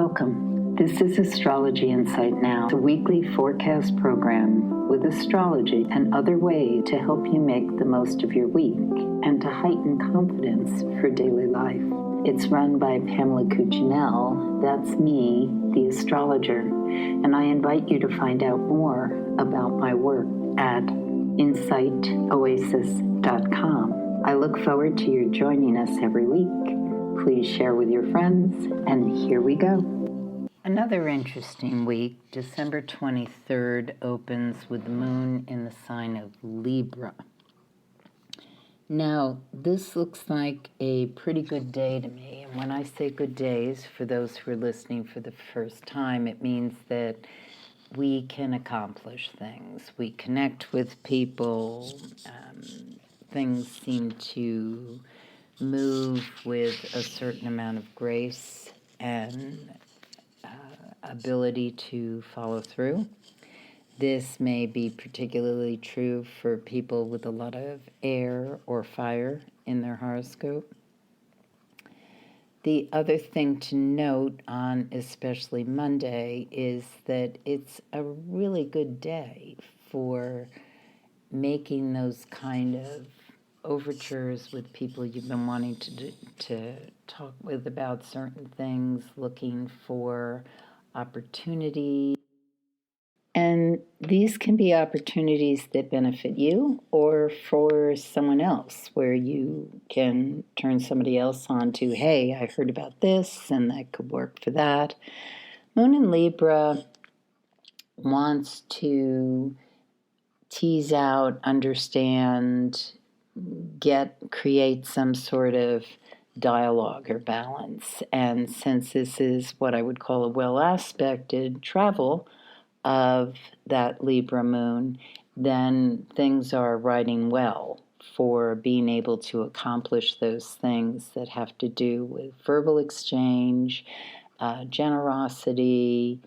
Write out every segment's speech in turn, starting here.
Welcome. This is Astrology Insight Now, a weekly forecast program with astrology and other ways to help you make the most of your week and to heighten confidence for daily life. It's run by Pamela Cuccinell, that's me, the astrologer, and I invite you to find out more about my work at insightoasis.com. I look forward to your joining us every week. Please share with your friends, and here we go. Another interesting week, December 23rd, opens with the moon in the sign of Libra. Now, this looks like a pretty good day to me, and when I say good days, for those who are listening for the first time, it means that we can accomplish things. We connect with people, things seem to move with a certain amount of grace and ability to follow through. This may be particularly true for people with a lot of air or fire in their horoscope. The other thing to note on especially Monday is that it's a really good day for making those kind of overtures with people you've been wanting to talk with about certain things, looking for opportunities. And these can be opportunities that benefit you or for someone else, where you can turn somebody else on to, hey, I heard about this and that could work for that. Moon in Libra wants to tease out, understand, create some sort of dialogue or balance. And since this is what I would call a well-aspected travel of that Libra moon, then things are riding well for being able to accomplish those things that have to do with verbal exchange, generosity,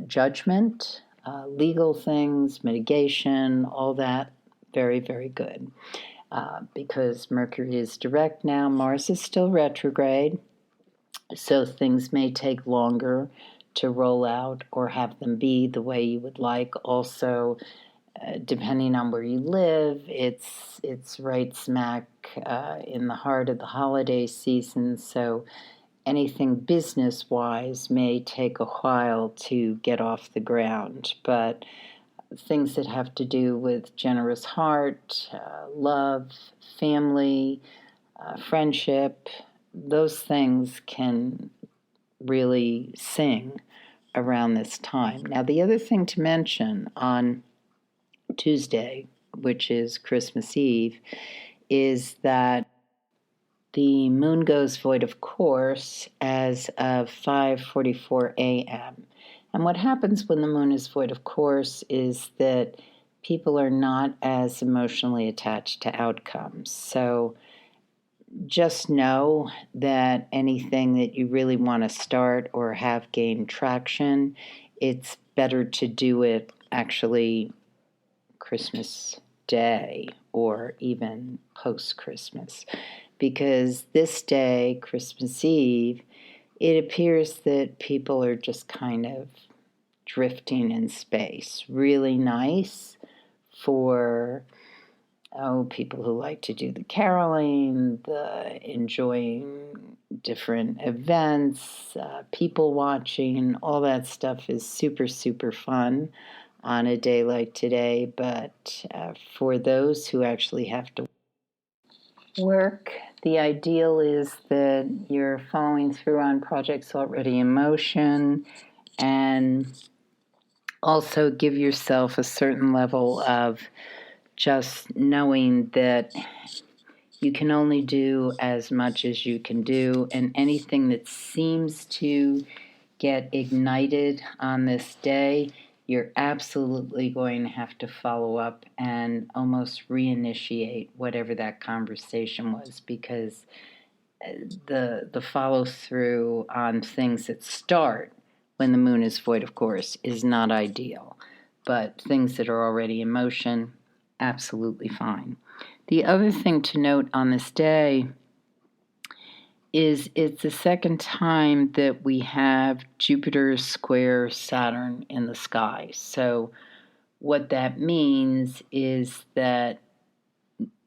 judgment, legal things, mitigation, all that. Very, very good. Because Mercury is direct now, Mars is still retrograde, so things may take longer to roll out or have them be the way you would like. Also, depending on where you live, it's right smack in the heart of the holiday season, so anything business-wise may take a while to get off the ground, but things that have to do with generous heart, love, family, friendship, those things can really sing around this time. Now, the other thing to mention on Tuesday, which is Christmas Eve, is that the moon goes void of course as of 5:44 a.m. And what happens when the moon is void of course is that people are not as emotionally attached to outcomes. So just know that anything that you really want to start or have gained traction, it's better to do it actually Christmas Day or even post-Christmas. Because this day, Christmas Eve, it appears that people are just kind of drifting in space. Really nice for people who like to do the caroling, the enjoying different events, people watching, all that stuff is super, super fun on a day like today. But for those who actually have to work, the ideal is that you're following through on projects already in motion, and also give yourself a certain level of just knowing that you can only do as much as you can do, and anything that seems to get ignited on this day, you're absolutely going to have to follow up and almost reinitiate whatever that conversation was, because the follow through on things that start when the moon is void of course is not ideal, but things that are already in motion, absolutely fine. The other thing to note on this day is it's the second time that we have Jupiter square Saturn in the sky. So what that means is that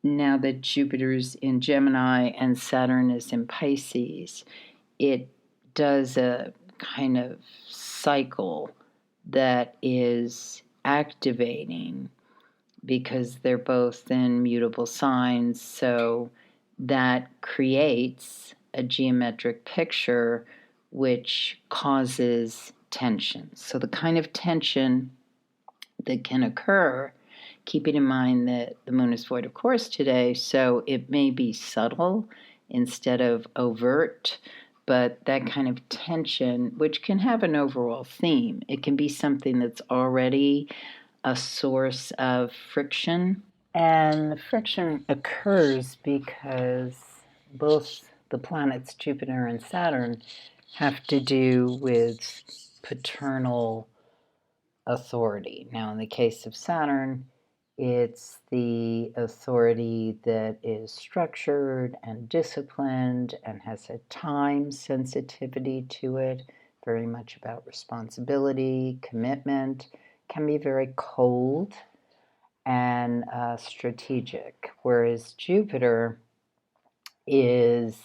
now that Jupiter's in Gemini and Saturn is in Pisces, it does a kind of cycle that is activating because they're both in mutable signs. So that creates a geometric picture which causes tension. So the kind of tension that can occur, keeping in mind that the moon is void of course today, so it may be subtle instead of overt, but that kind of tension, which can have an overall theme, it can be something that's already a source of friction. And the friction occurs because both the planets Jupiter and Saturn have to do with paternal authority. Now, in the case of Saturn, it's the authority that is structured and disciplined and has a time sensitivity to it, very much about responsibility, commitment, can be very cold and strategic, whereas Jupiter is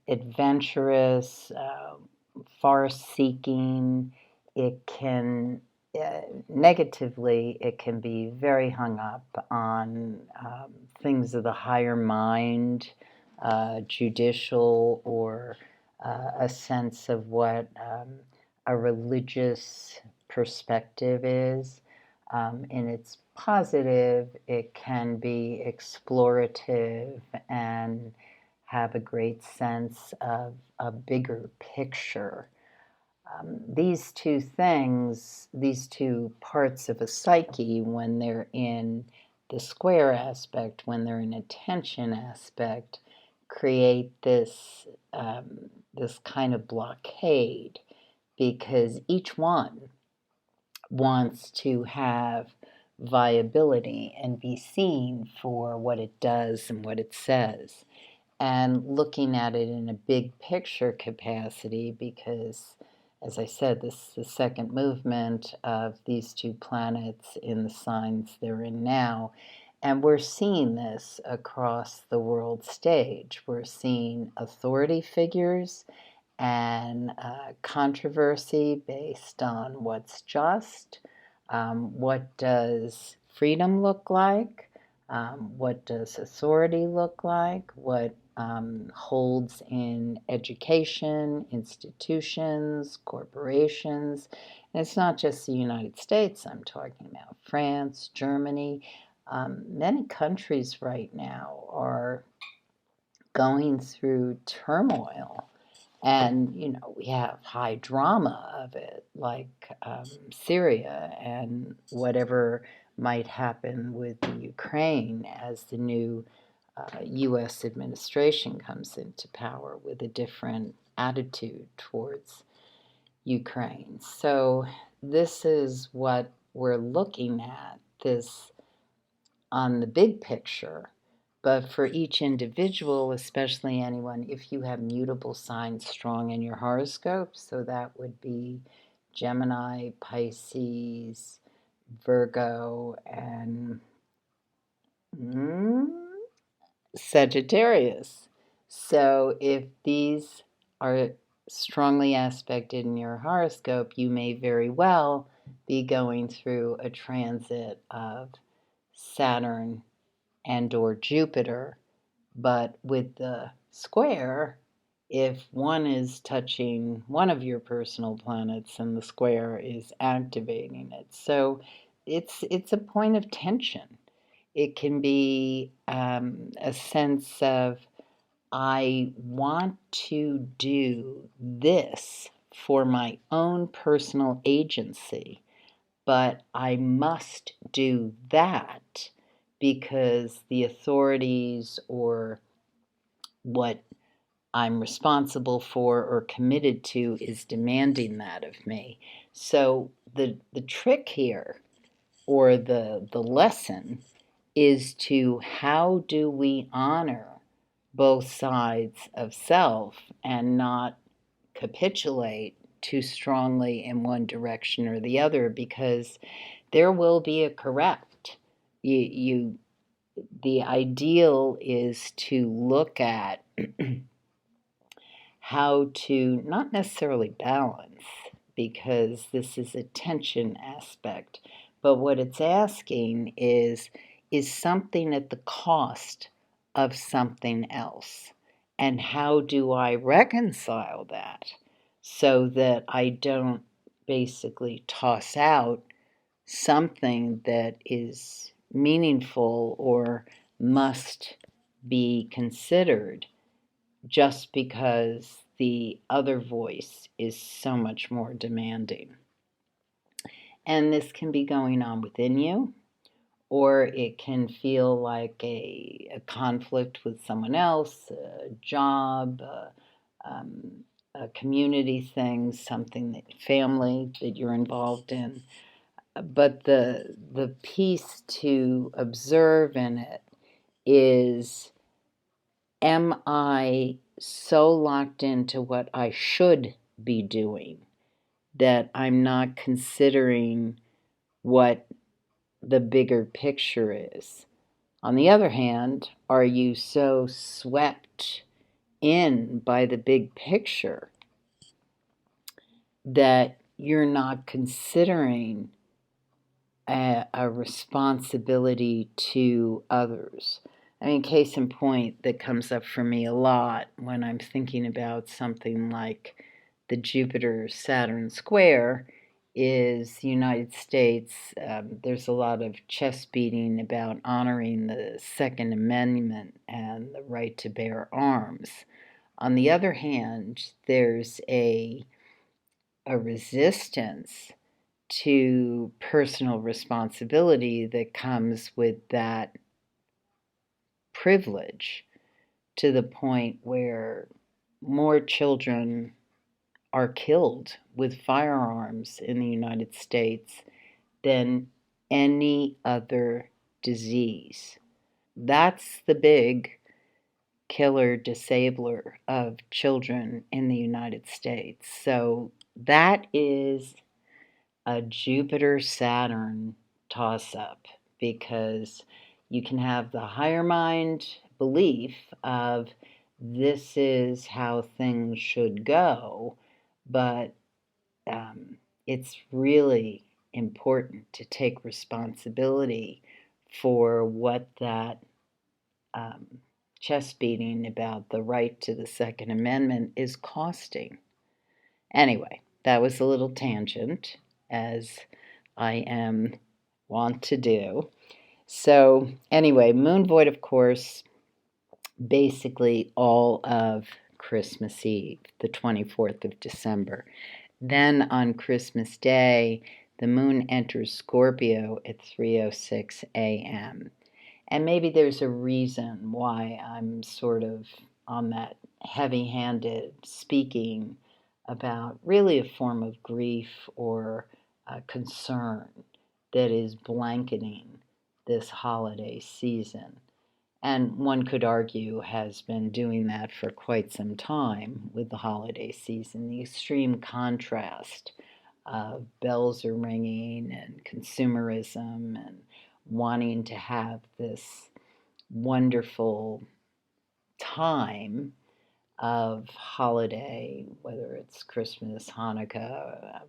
adventurous, far-seeking. It can, negatively, it can be very hung up on things of the higher mind, judicial, or a sense of what a religious perspective is. In its positive, it can be explorative and have a great sense of a bigger picture. These two things, these two parts of a psyche, when they're in the square aspect, when they're in a tension aspect, create this this kind of blockade because each one wants to have viability and be seen for what it does and what it says. And looking at it in a big picture capacity, because, as I said, this is the second movement of these two planets in the signs they're in now. And we're seeing this across the world stage. We're seeing authority figures and controversy based on what's just. What does freedom look like? What does authority look like? What holds in education, institutions, corporations? And it's not just the United States I'm talking about. France, Germany, many countries right now are going through turmoil. And, you know, we have high drama of it, like Syria and whatever might happen with the Ukraine as the new U.S. administration comes into power with a different attitude towards Ukraine. So this is what we're looking at, this on the big picture. But for each individual, especially anyone, if you have mutable signs strong in your horoscope, so that would be Gemini, Pisces, Virgo, and Sagittarius. So if these are strongly aspected in your horoscope, you may very well be going through a transit of Saturn and or Jupiter, but with the square, if one is touching one of your personal planets and the square is activating it. So it's a point of tension. It can be a sense of, I want to do this for my own personal agency, but I must do that because the authorities or what I'm responsible for or committed to is demanding that of me. So the trick here, or the lesson, is to how do we honor both sides of self and not capitulate too strongly in one direction or the other, because there will be a correct. You the ideal is to look at how to not necessarily balance, because this is a tension aspect, but what it's asking is something at the cost of something else? And how do I reconcile that so that I don't basically toss out something that is meaningful or must be considered just because the other voice is so much more demanding? And this can be going on within you, or it can feel like a conflict with someone else, a job, a community thing, something that family that you're involved in. But the piece to observe in it is, am I so locked into what I should be doing that I'm not considering what the bigger picture is? On the other hand, are you so swept in by the big picture that you're not considering a responsibility to others? I mean, case in point that comes up for me a lot when I'm thinking about something like the Jupiter-Saturn square is the United States. There's a lot of chest beating about honoring the Second Amendment and the right to bear arms. On the other hand, there's a resistance to personal responsibility that comes with that privilege, to the point where more children are killed with firearms in the United States than any other disease. That's the big killer disabler of children in the United States. So that is a Jupiter Saturn toss up, because you can have the higher mind belief of this is how things should go, but it's really important to take responsibility for what that um, chest beating about the right to the Second Amendment is costing. Anyway, that was a little tangent, as I am wont to do. So, anyway, moon void, of course, basically all of Christmas Eve, the 24th of December. Then on Christmas Day, the moon enters Scorpio at 3:06 a.m. And maybe there's a reason why I'm sort of on that heavy-handed speaking about really a form of grief or concern that is blanketing this holiday season. And one could argue has been doing that for quite some time with the holiday season. The extreme contrast of bells are ringing and consumerism and wanting to have this wonderful time of holiday, whether it's Christmas, Hanukkah,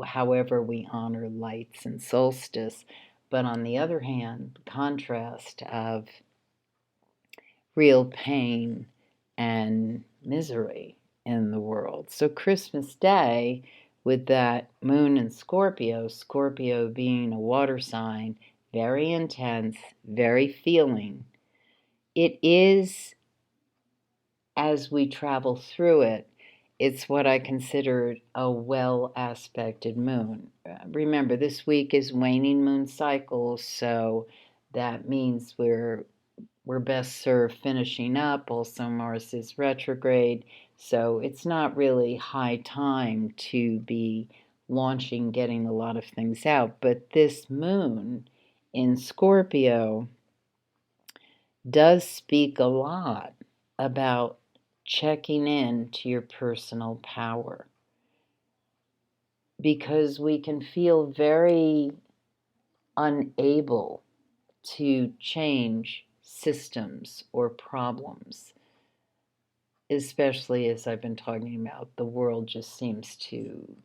however we honor lights and solstice. But on the other hand, the contrast of real pain and misery in the world. So Christmas Day, with that moon in Scorpio, Scorpio being a water sign, very intense, very feeling, it is, as we travel through it, it's what I consider a well aspected moon. Remember, this week is waning moon cycle, so that means we're best served finishing up. Also, Mars is retrograde, so it's not really high time to be launching, getting a lot of things out. But this moon in Scorpio does speak a lot about checking in to your personal power, because we can feel very unable to change systems or problems, especially as I've been talking about, the world just seems to,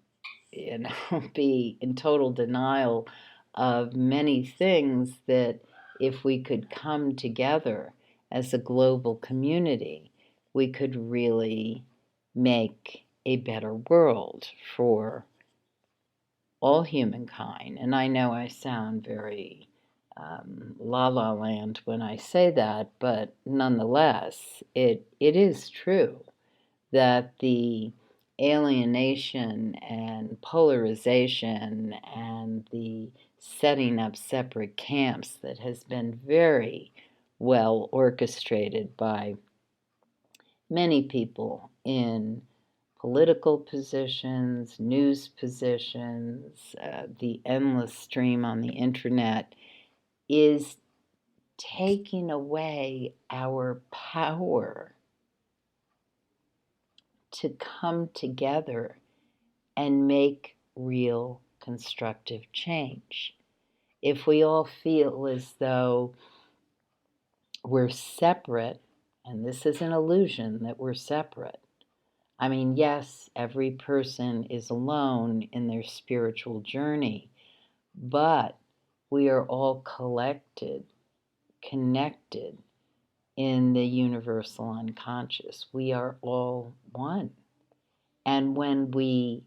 be in total denial of many things that if we could come together as a global community, we could really make a better world for all humankind. And I know I sound very la la land when I say that, but nonetheless, it is true that the alienation and polarization and the setting up separate camps that has been very well orchestrated by many people in political positions, news positions, the endless stream on the internet is taking away our power to come together and make real constructive change. If we all feel as though we're separate, and this is an illusion that we're separate. I mean, yes, every person is alone in their spiritual journey, but we are all collected, connected in the universal unconscious. We are all one. And when we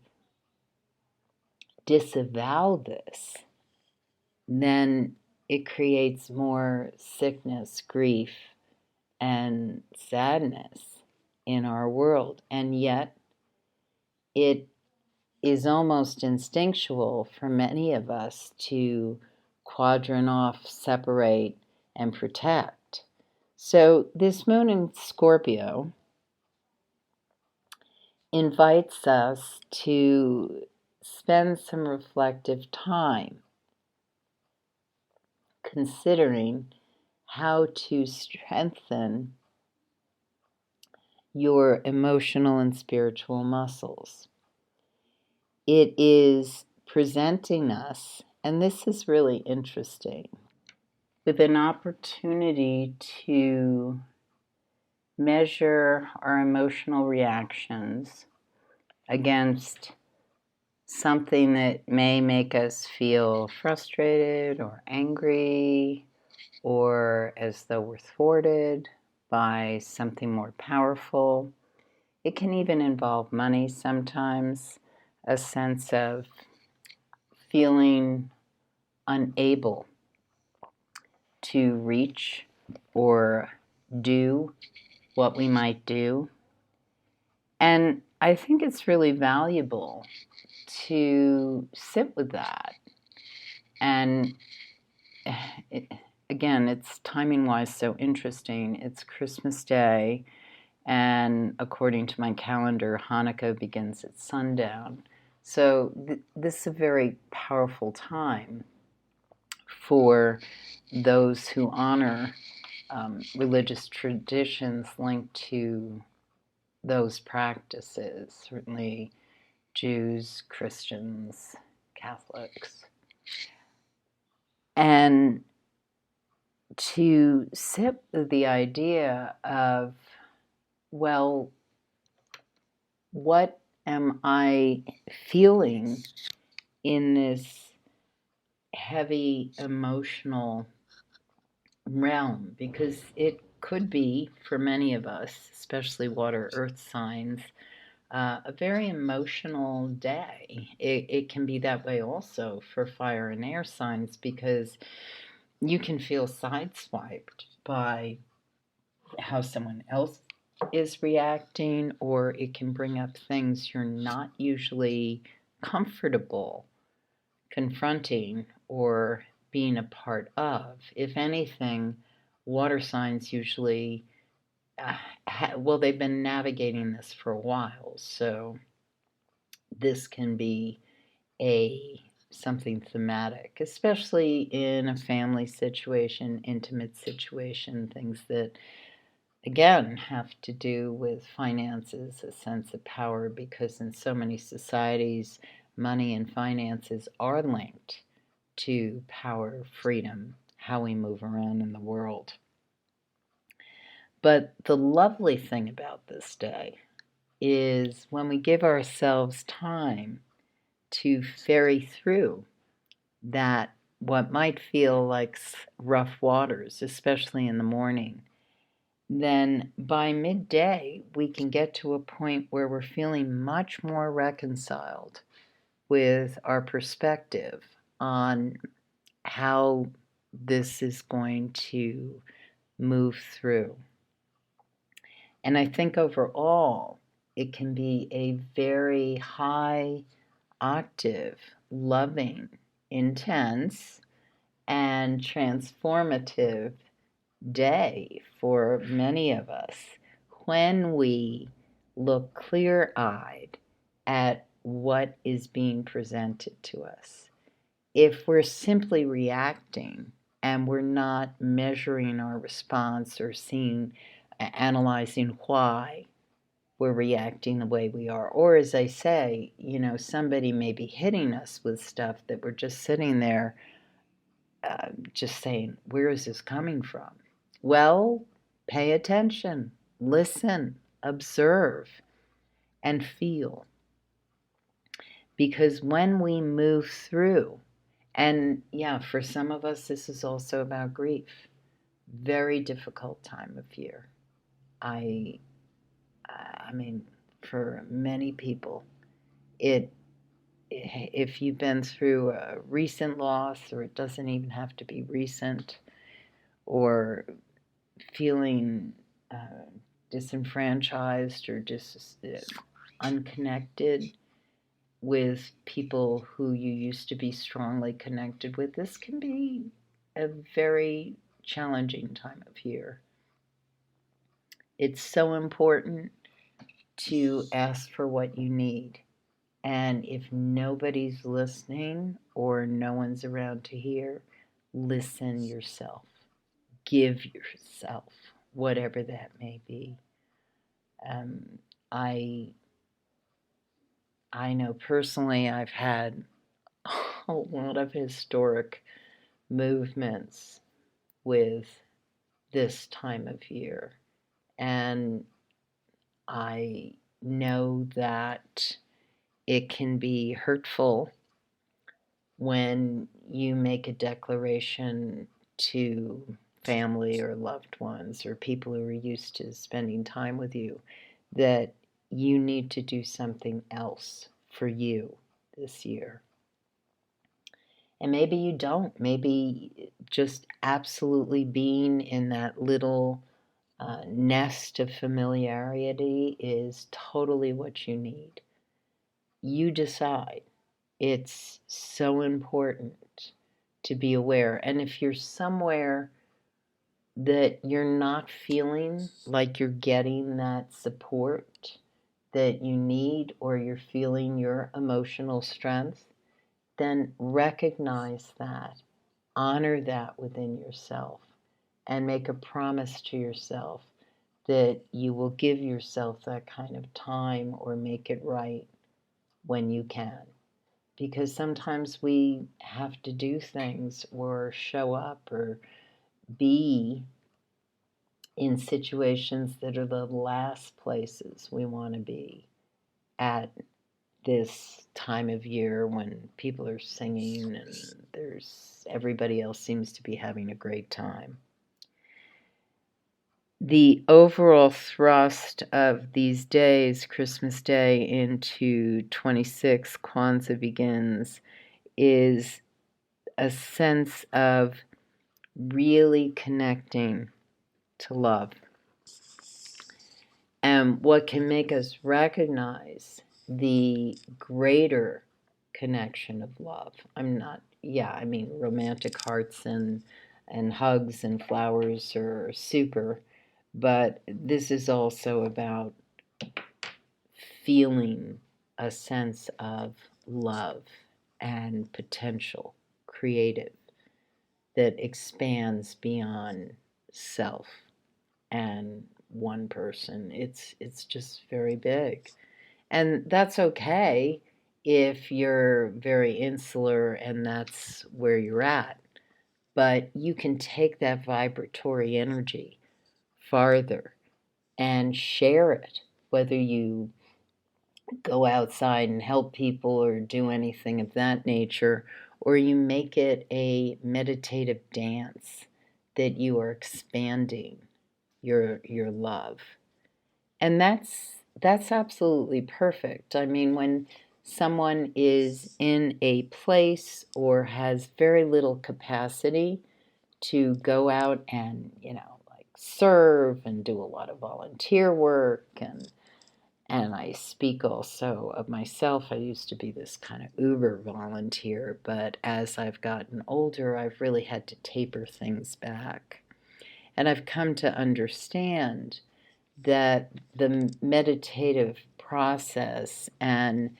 disavow this, then it creates more sickness, grief, and sadness in our world. And yet, it is almost instinctual for many of us to quadrant off, separate, and protect. So, this moon in Scorpio invites us to spend some reflective time considering how to strengthen your emotional and spiritual muscles. It is presenting us, and this is really interesting, with an opportunity to measure our emotional reactions against something that may make us feel frustrated or angry, or as though we're thwarted by something more powerful. It can even involve money sometimes, a sense of feeling unable to reach or do what we might do. And I think it's really valuable to sit with that. And again, it's timing-wise so interesting. It's Christmas Day, and according to my calendar, Hanukkah begins at sundown. So this is a very powerful time for those who honor religious traditions linked to those practices, certainly Jews, Christians, Catholics. And to sit with the idea of, well, what am I feeling in this heavy emotional realm? Because it could be, for many of us, especially water earth signs, a very emotional day. It can be that way also for fire and air signs, because you can feel sideswiped by how someone else is reacting, or it can bring up things you're not usually comfortable confronting or being a part of. If anything, water signs usually, they've been navigating this for a while, so this can be a something thematic, especially in a family situation, intimate situation, things that, again, have to do with finances, a sense of power, because in so many societies, money and finances are linked to power, freedom, how we move around in the world. But the lovely thing about this day is when we give ourselves time to ferry through that, what might feel like rough waters, especially in the morning, then by midday we can get to a point where we're feeling much more reconciled with our perspective on how this is going to move through. And I think overall, it can be a very high octave, loving, intense, and transformative day for many of us when we look clear-eyed at what is being presented to us. If we're simply reacting and we're not measuring our response or analyzing why we're reacting the way we are, or as I say, somebody may be hitting us with stuff that we're just sitting there just saying, where is this coming from? Well, pay attention, listen, observe, and feel. Because when we move through, and yeah, for some of us, this is also about grief. Very difficult time of year. I mean, for many people, if you've been through a recent loss, or it doesn't even have to be recent, or feeling disenfranchised or unconnected with people who you used to be strongly connected with, this can be a very challenging time of year. It's so important to ask for what you need. And if nobody's listening or no one's around to hear, listen yourself. Give yourself whatever that may be. I know personally I've had a lot of historic movements with this time of year, and I know that it can be hurtful when you make a declaration to family or loved ones or people who are used to spending time with you that you need to do something else for you this year. And maybe you don't. Maybe just absolutely being in that little nest of familiarity is totally what you need. You decide. It's so important to be aware. And if you're somewhere that you're not feeling like you're getting that support that you need, or you're feeling your emotional strength, then recognize that, honor that within yourself, and make a promise to yourself that you will give yourself that kind of time or make it right when you can. Because sometimes we have to do things or show up or be in situations that are the last places we want to be at this time of year when people are singing and everybody else seems to be having a great time. The overall thrust of these days, Christmas Day into 26, Kwanzaa begins, is a sense of really connecting to love. And what can make us recognize the greater connection of love. Romantic hearts and hugs and flowers are super, but this is also about feeling a sense of love and potential, creative, that expands beyond self and one person. It's just very big. And that's okay if you're very insular and that's where you're at. But you can take that vibratory energy farther and share it, whether you go outside and help people or do anything of that nature, or you make it a meditative dance that you are expanding your love. And that's absolutely perfect. I mean, when someone is in a place or has very little capacity to go out and, like serve and do a lot of volunteer work, and I speak also of myself. I used to be this kind of uber volunteer, but as I've gotten older, I've really had to taper things back. And I've come to understand that the meditative process and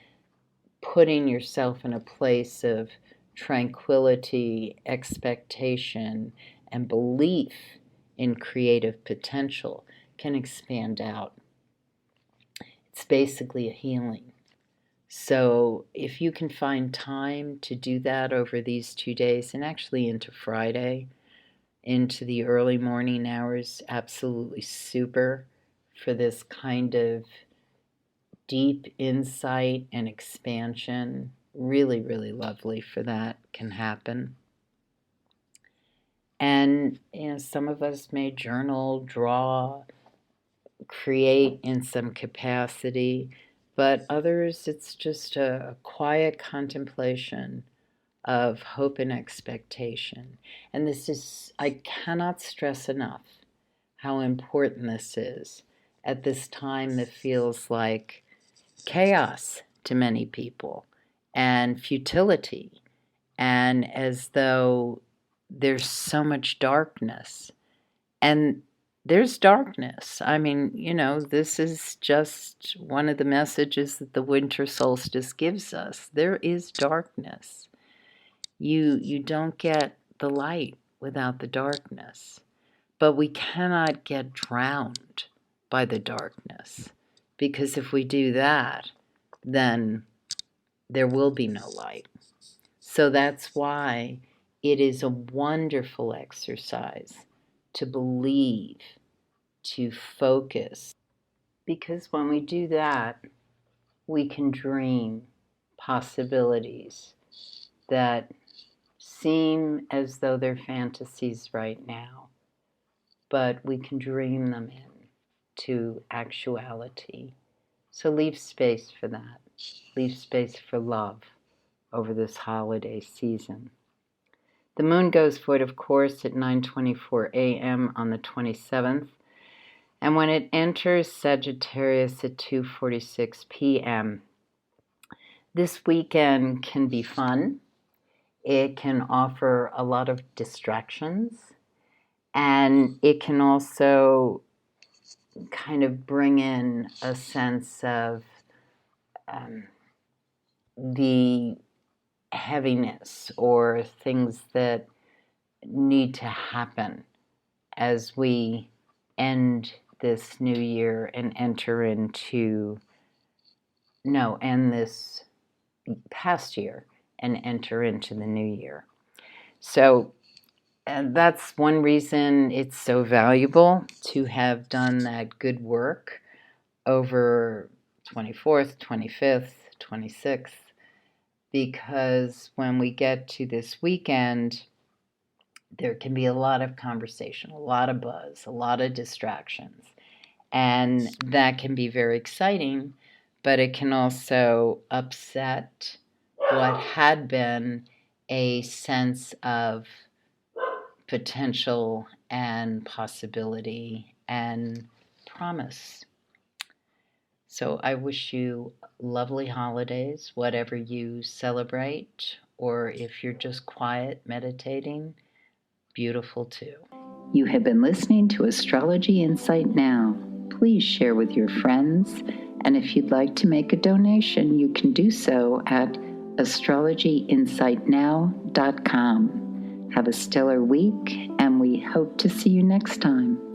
putting yourself in a place of tranquility, expectation, and belief in creative potential can expand out. It's basically a healing. So if you can find time to do that over these 2 days, and actually into Friday, into the early morning hours, absolutely super for this kind of deep insight and expansion. Really, really lovely for that can happen. And, some of us may journal, draw, create in some capacity, but others, it's just a quiet contemplation of hope and expectation. And this is, I cannot stress enough how important this is at this time that feels like chaos to many people and futility, and as though there's so much darkness. And there's darkness. I mean, this is just one of the messages that the winter solstice gives us. There is darkness. You don't get the light without the darkness. But we cannot get drowned by the darkness, because if we do that, then there will be no light. So that's why it is a wonderful exercise to believe, to focus, because when we do that, we can dream possibilities that seem as though they're fantasies right now, but we can dream them into actuality. So leave space for that. Leave space for love over this holiday season. The moon goes void, of course, at 9:24 a.m. on the 27th, and when it enters Sagittarius at 2:46 p.m. This weekend can be fun. It can offer a lot of distractions, and it can also kind of bring in a sense of the heaviness or things that need to happen as we end this new year and end this past year and enter into the new year. So that's one reason it's so valuable to have done that good work over 24th, 25th, 26th, because when we get to this weekend, there can be a lot of conversation, a lot of buzz, a lot of distractions, and that can be very exciting, but it can also upset what had been a sense of potential and possibility and promise. So I wish you lovely holidays, whatever you celebrate, or if you're just quiet meditating, beautiful too. You have been listening to Astrology Insight Now. Please share with your friends, and if you'd like to make a donation, you can do so at astrologyinsightnow.com. Have a stellar week, and we hope to see you next time.